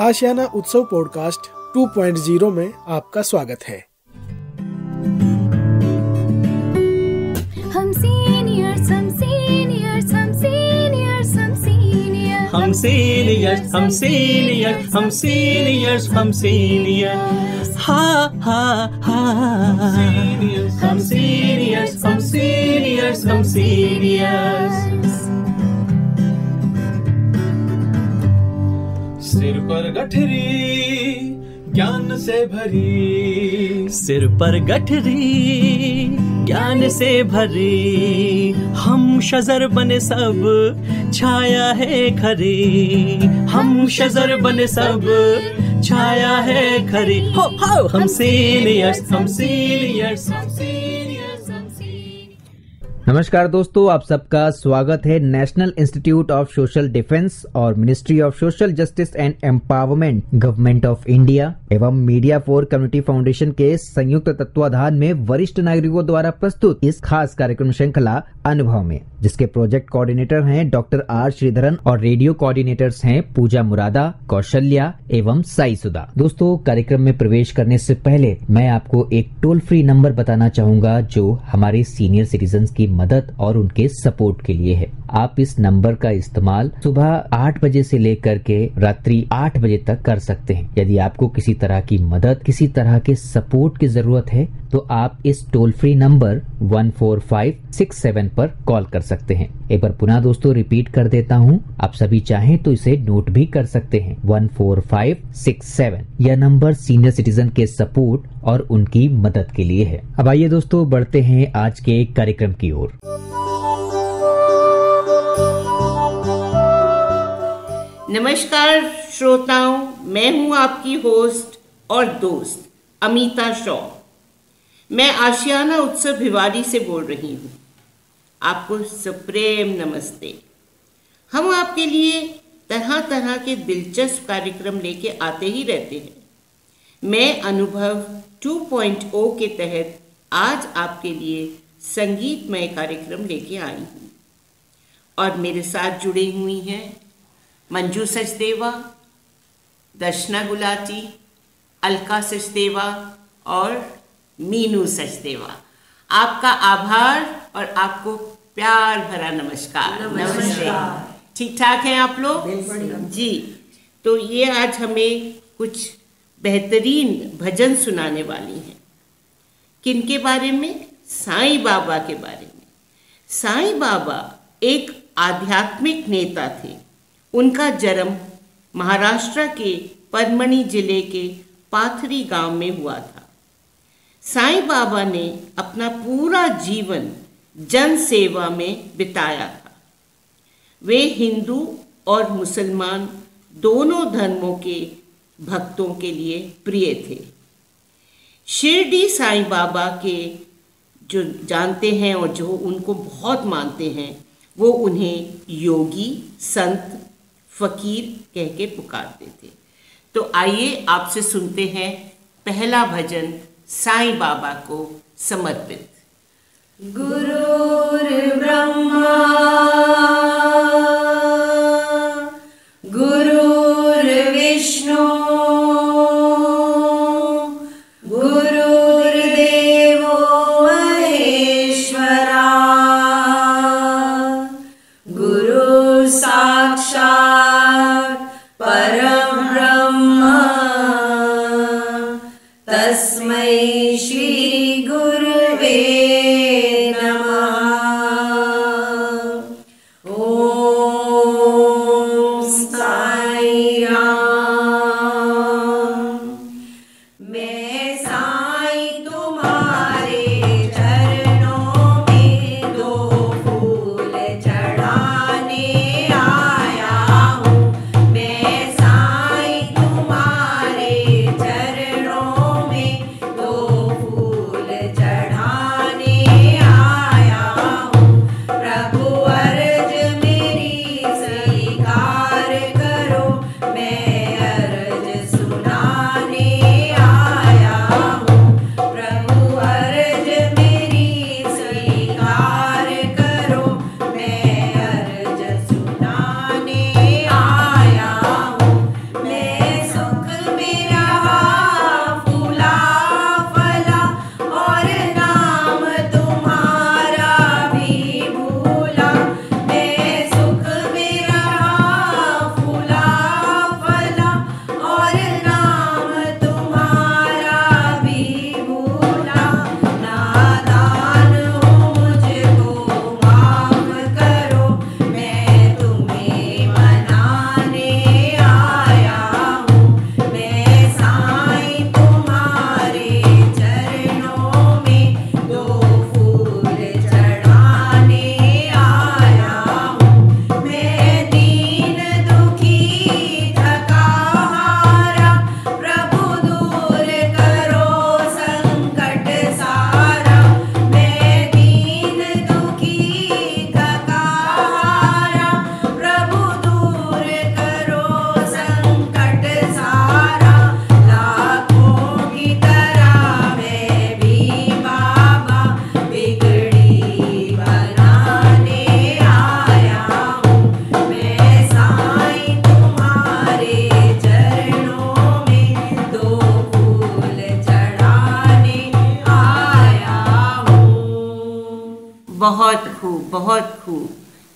आशियाना उत्सव पॉडकास्ट 2.0 में आपका स्वागत है। हम सीनियर्स हा हा हा हम सीनियर्स। सिर पर गठरी ज्ञान से भरी, सिर पर गठरी ज्ञान से भरी, हम शजर बने सब छाया है खरी, हम शजर बने सब छाया है खरी। हो हम सीनियर्स। नमस्कार दोस्तों, आप सबका स्वागत है national institute of social defence और ministry of social justice and empowerment, government of India एवं मीडिया फॉर कम्युनिटी फाउंडेशन के संयुक्त तत्वाधान में वरिष्ठ नागरिकों द्वारा प्रस्तुत इस खास कार्यक्रम श्रृंखला अनुभव में, जिसके प्रोजेक्ट कोऑर्डिनेटर हैं डॉक्टर आर श्रीधरन और रेडियो कोऑर्डिनेटर्स हैं पूजा मुरादा, कौशल्या एवं साई सुधा। दोस्तों, कार्यक्रम में प्रवेश करने से पहले मैं आपको एक टोल फ्री नंबर बताना चाहूंगा जो हमारे सीनियर सिटीजन्स की मदद और उनके सपोर्ट के लिए है। आप इस नंबर का इस्तेमाल सुबह 8 बजे से लेकर के रात्रि 8 बजे तक कर सकते हैं। यदि आपको किसी तरह की मदद, किसी तरह के सपोर्ट की जरूरत है तो आप इस टोल फ्री नंबर 14567 पर कॉल कर सकते हैं। एक बार पुनः दोस्तों रिपीट कर देता हूं, आप सभी चाहें तो इसे नोट भी कर सकते हैं। 14567 यह नंबर सीनियर सिटीजन के सपोर्ट और उनकी मदद के लिए है। अब आइए दोस्तों बढ़ते हैं आज के कार्यक्रम की ओर। नमस्कार श्रोताओं, मैं हूं आपकी होस्ट और दोस्त अमिता शॉ। मैं आशियाना उत्सव भिवाड़ी से बोल रही हूं। आपको सप्रेम नमस्ते। हम आपके लिए तरह तरह के दिलचस्प कार्यक्रम लेके आते ही रहते हैं। मैं अनुभव 2.0 के तहत आज आपके लिए संगीतमय कार्यक्रम लेके आई हूँ और मेरे साथ जुड़ी हुई हैं मंजू सचदेवा, दर्शना गुलाटी, अलका सचदेवा और मीनू सचदेवा। आपका आभार और आपको प्यार भरा नमस्कार। नमस्ते। ठीक ठाक हैं आप लोग? जी। तो ये आज हमें कुछ बेहतरीन भजन सुनाने वाली हैं। किनके बारे में? साईं बाबा के बारे में। साईं बाबा एक आध्यात्मिक नेता थे। उनका जन्म महाराष्ट्र के परमणी जिले के पाथरी गांव में हुआ था। साईं बाबा ने अपना पूरा जीवन जन सेवा में बिताया था। वे हिंदू और मुसलमान दोनों धर्मों के भक्तों के लिए प्रिय थे। शिरडी साईं बाबा के जो जानते हैं और जो उनको बहुत मानते हैं, वो उन्हें योगी, संत, फकीर कह के पुकारते थे। तो आइए आपसे सुनते हैं पहला भजन साईं बाबा को समर्पित। गुरुर्ब्रह्मा गुरुर्विष्णु गुरुर्देवो महेश्वरा गुरु साक्षात् परम ब्रह्म तस्मै श्री गुरुवे नमः।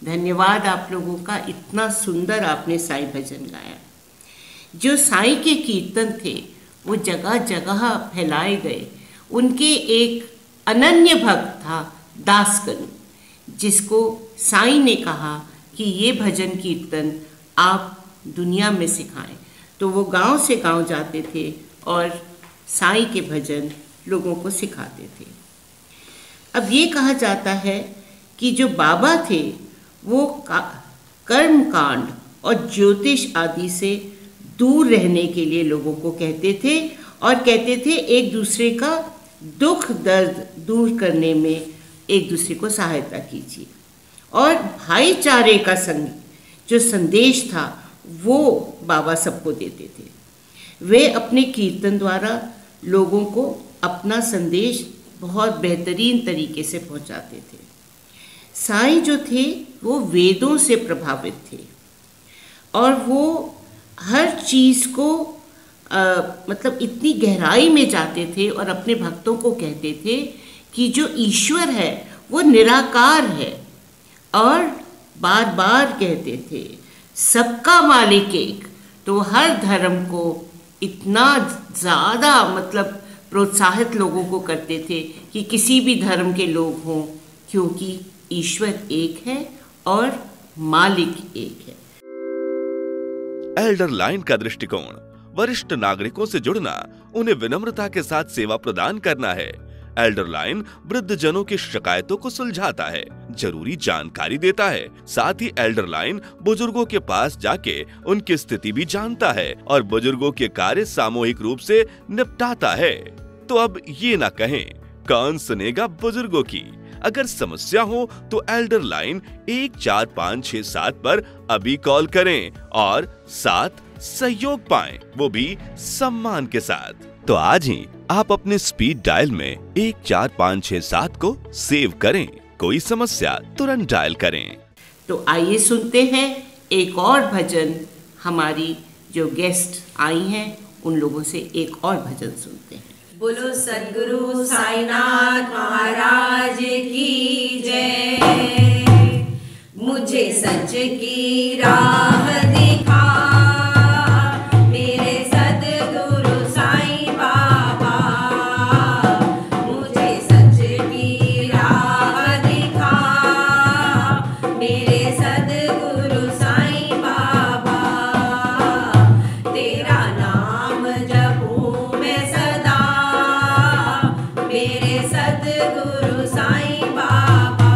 धन्यवाद आप लोगों का, इतना सुंदर आपने साईं भजन गाया। जो साईं के कीर्तन थे वो जगह जगह फैलाए गए। उनके एक अनन्य भक्त था दासकनु, जिसको साईं ने कहा कि ये भजन कीर्तन आप दुनिया में सिखाएं। तो वो गांव से गांव जाते थे और साईं के भजन लोगों को सिखाते थे। अब ये कहा जाता है कि जो बाबा थे वो कर्म कांड और ज्योतिष आदि से दूर रहने के लिए लोगों को कहते थे, और कहते थे एक दूसरे का दुख दर्द दूर करने में एक दूसरे को सहायता कीजिए। और भाईचारे का जो संदेश था वो बाबा सबको देते थे। वे अपने कीर्तन द्वारा लोगों को अपना संदेश बहुत बेहतरीन तरीके से पहुंचाते थे। साईं जो थे वो वेदों से प्रभावित थे और वो हर चीज़ को मतलब इतनी गहराई में जाते थे और अपने भक्तों को कहते थे कि जो ईश्वर है वो निराकार है, और बार बार कहते थे सबका मालिक एक। तो हर धर्म को इतना ज़्यादा मतलब प्रोत्साहित लोगों को करते थे कि किसी भी धर्म के लोग हों, क्योंकि ईश्वर एक है और मालिक एक है। एल्डर लाइन का दृष्टिकोण वरिष्ठ नागरिकों से जुड़ना, उन्हें विनम्रता के साथ सेवा प्रदान करना है। एल्डर लाइन वृद्ध जनों की शिकायतों को सुलझाता है, जरूरी जानकारी देता है। साथ ही एल्डर लाइन बुजुर्गों के पास जाके उनकी स्थिति भी जानता है और बुजुर्गों के कार्य सामूहिक रूप से निपटाता है। तो अब ये ना कहें कौन सुनेगा बुजुर्गों की। अगर समस्या हो तो एल्डर लाइन 14567 पर अभी कॉल करें और साथ सहयोग पाएं, वो भी सम्मान के साथ। तो आज ही आप अपने स्पीड डायल में 14567 को सेव करें। कोई समस्या तुरंत डायल करें। तो आइए सुनते हैं एक और भजन। हमारी जो गेस्ट आई हैं उन लोगों से एक और भजन सुनते हैं। बोलो सद्गुरु साईनाथ महाराज की जय। मुझे सच की राह दिखा मेरे सद्गुरु साईं बाबा। मुझे सच की राह दिखा मेरे सद्गुरु साईं बाबा। तेरा नाम जपूं मैं सदा मेरे सद्गुरु साईं बाबा।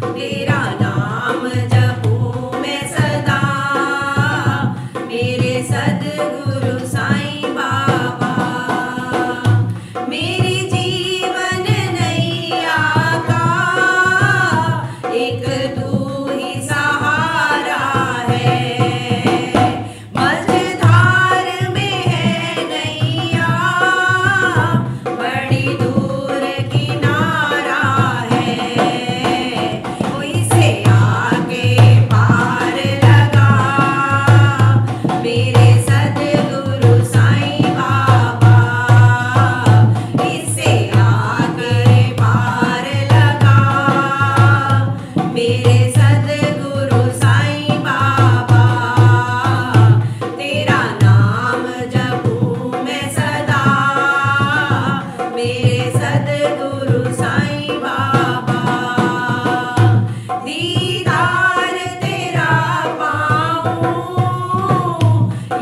तेरा नाम जपूं मैं सदा मेरे सद्गुरु साईं बाबा। मेरी जीवन नैया का एक तू ही सहारा है। मझधार में है नैया बड़ी दूर किनारा है। कोई से आके पार लगा मेरे सद्गुरु साईं बाबा। इससे आके पार लगा मेरे सद्गुरु साईं बाबा। तेरा नाम जपूं मैं सदा मेरे सद्गुरु साईं बाबा। दीदार तेरा पाऊं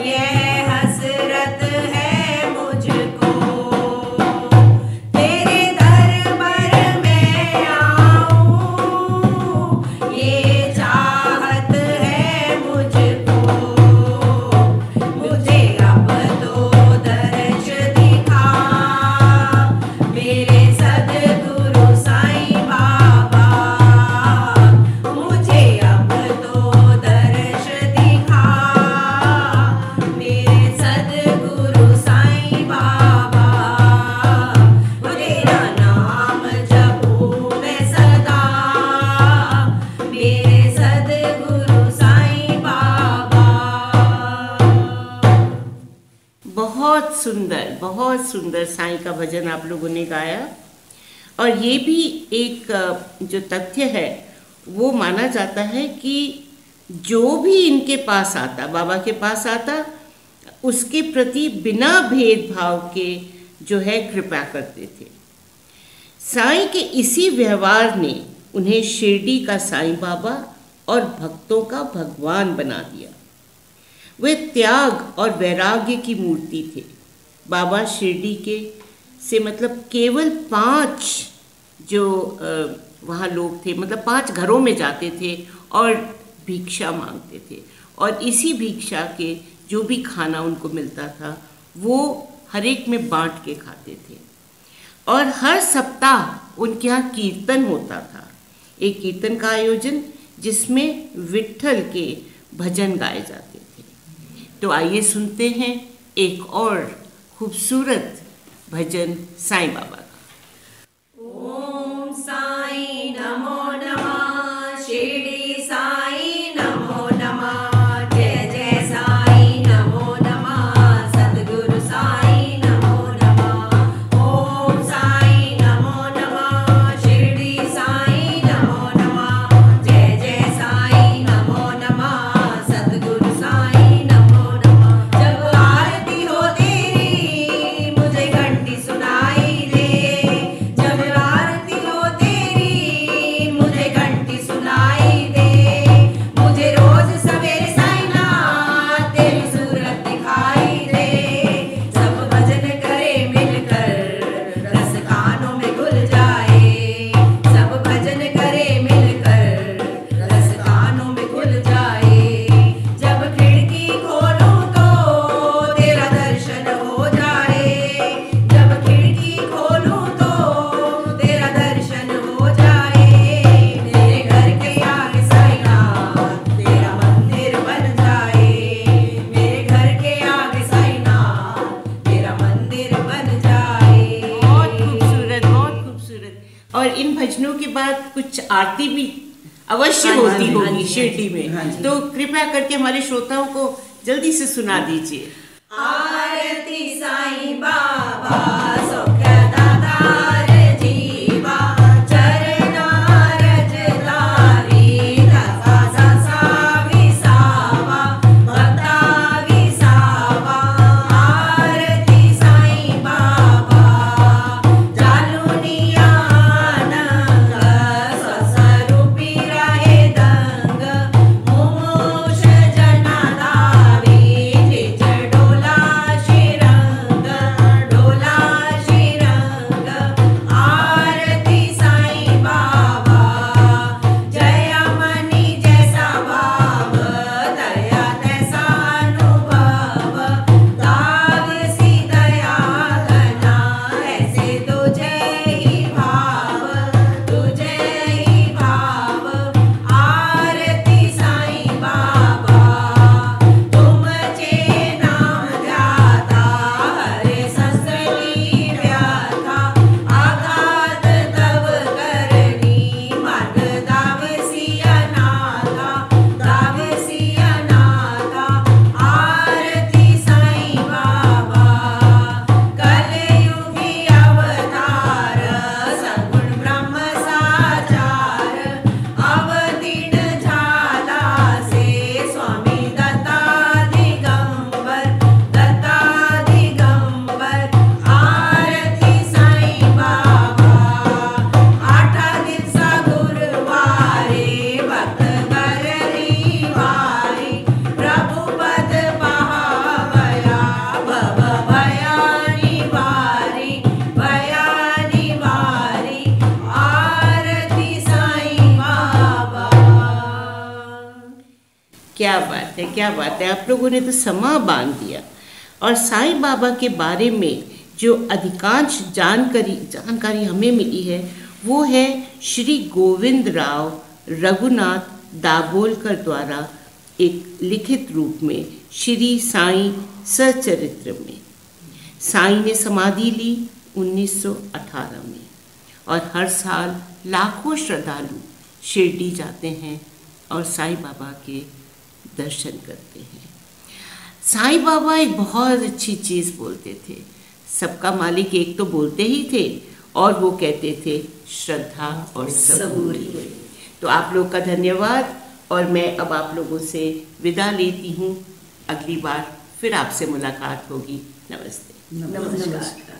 यह हसरत है मुझको। तेरे दरबार में आऊं ये चाहत है मुझको। मुझे अब तो दर्श दिखा मेरे सद्गुरु साईं बाबा। मुझे अब तो दर्श दिखा मेरे सद्गुरु साईं बाबा। तेरा नाम जपूं मैं सदा मेरे सद्गुरु साईं बाबा। बहुत सुंदर साईं का भजन आप लोगों ने गाया। और ये भी एक जो तथ्य है वो माना जाता है कि जो भी इनके पास आता, बाबा के पास आता, उसके प्रति बिना भेदभाव के जो है कृपा करते थे। साईं के इसी व्यवहार ने उन्हें शिरडी का साईं बाबा और भक्तों का भगवान बना दिया। वे त्याग और वैराग्य की मूर्ति थे। बाबा शिरडी के से मतलब केवल 5 जो वहाँ लोग थे, मतलब 5 घरों में जाते थे और भिक्षा मांगते थे, और इसी भिक्षा के जो भी खाना उनको मिलता था वो हर एक में बांट के खाते थे। और हर सप्ताह उनके यहाँ कीर्तन होता था, एक कीर्तन का आयोजन जिसमें विट्ठल के भजन गाए जाते थे। तो आइए सुनते हैं एक और खूबसूरत भजन साईं बाबा का। ओम साईं नमो नमः, शिरडी साईं नमो नमः, जय जय साईं नमो नमः, सद्गुरु साईं नमो नमः। ओम साईं नमो नमः, शिरडी साईं नमो नमः, जय जय साईं नमो नमः, सद्गुरु साईं नमो नमः। जब आरती हो तेरी मुझे घंटी सुनाई दे, जब आरती हो तेरी मुझे घंटी सुनाई दे, मुझे रोज सवेरे साईनाथ तेरी सूरत दिखाई दे। सब भजन करे मिलकर रस कानों में घुल जाए, सब भजन करे मिलकर रस कानों में घुल जाए। जब खिड़की खोलूं तो तेरा दर्शन हो जाए, जब खिड़की खोलूं तो तेरा दर्शन हो जाए। मेरे घर के आगे साईनाथ तेरा मंदिर बन जाए, मेरे घर के आगे साईनाथ तेरा मंदिर बन जाए। बहुत खूबसूरत, बहुत खूबसूरत। और इन भजनों के बाद कुछ आरती भी अवश्य होती होगी शिरडी में, तो कृपया करके हमारे श्रोताओं को जल्दी से सुना दीजिए। आरती साईं बाबा सौख्य दातार जीवा, चरणा रज तारी दसा ससा विसावा, भक्ता विसावा। आरती साईं बाबा जालुनिया नंग, स्वस्वरूपी रहे दंग, मुमुष जना दावी, निज डोला शिरंग, डोला शिरंग। आरती साईं बाबा जय मनी जैसा भाव, दया तैसा अनुभव, दाव सी दया घना, ऐसे तुझे ही भाव, तुझे ही भाव। आरती साईं बाबा तुमचे नाम जाता, हरे शस्त्र की व्याथा, आघात तब करनी, मार्ग दाव सी अनाथा, दाव सी अनाथा। आरती साईं बाबा कलयुगी अवतार, सगुण ब्रह्म साचार, अवतीर्ण झाला से स्वामी दत्ता दिगंबर, दत्ता दिगंबर। आरती साईं बाबा आठा दिवसा गुरुवारी, भक्त कररी वारी, प्रभु पद पावया, भव भया निवारी, भया निवारी। आरती साईं बाबा। क्या बात है, क्या बात है। आप लोगों ने तो समा बांध दिया। और साईं बाबा के बारे में जो अधिकांश जानकारी हमें मिली है वो है श्री गोविंद राव रघुनाथ दाभोलकर द्वारा एक लिखित रूप में श्री साईं सचरित्र में। साईं ने समाधि ली 1918 में, और हर साल लाखों श्रद्धालु शिरडी जाते हैं और साईं बाबा के दर्शन करते हैं। साईं बाबा एक बहुत अच्छी चीज़ बोलते थे, सबका मालिक एक तो बोलते ही थे, और वो कहते थे श्रद्धा और सबूरी। तो आप लोग का धन्यवाद, और मैं अब आप लोगों से विदा लेती हूँ। अगली बार फिर आपसे मुलाकात होगी। नमस्ते। नमस्कार।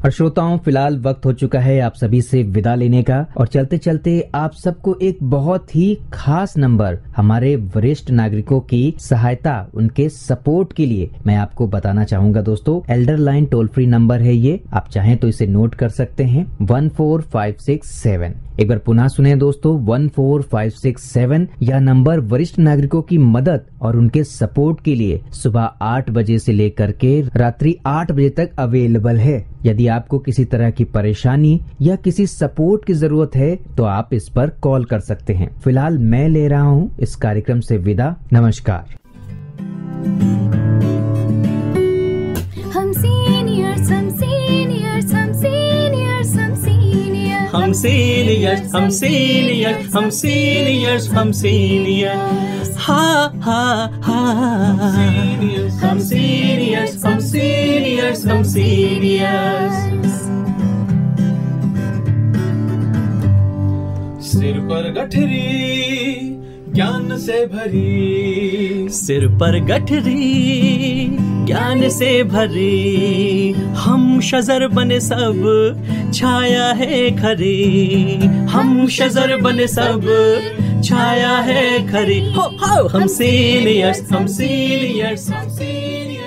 और श्रोताओं, फिलहाल वक्त हो चुका है आप सभी से विदा लेने का, और चलते चलते आप सबको एक बहुत ही खास नंबर हमारे वरिष्ठ नागरिकों की सहायता, उनके सपोर्ट के लिए मैं आपको बताना चाहूंगा दोस्तों। Elder line toll free number है ये, आप चाहें तो इसे नोट कर सकते हैं, 14567। एक बार पुनः सुने दोस्तों, 14567। यह नंबर वरिष्ठ नागरिकों की मदद और उनके सपोर्ट के लिए सुबह 8 बजे से लेकर के रात्रि 8 बजे तक अवेलेबल है। यदि आपको किसी तरह की परेशानी या किसी सपोर्ट की जरूरत है तो आप इस पर कॉल कर सकते हैं। फिलहाल मैं ले रहा हूं इस कार्यक्रम से विदा। नमस्कार। हम सीनियर्स, हम सीनियर्स, हम सीनियर्स, हम सीनियर्स, हम सीनियर्स, हम सीनियर्स, हम सीनियर्स, हम सीनियर्स, हा हा हा, हम सीनियर्स, हम सीनियर्स, हम सीनियर्स। सिर पर गठरी ज्ञान से भरी, सिर पर गठरी ज्ञान से भरी, हम शजर बने सब छाया है खरी, हम शजर बने सब छाया है खरी, हो हम सीनियर्स, हम सीनियर्स, हम सीनियर्स।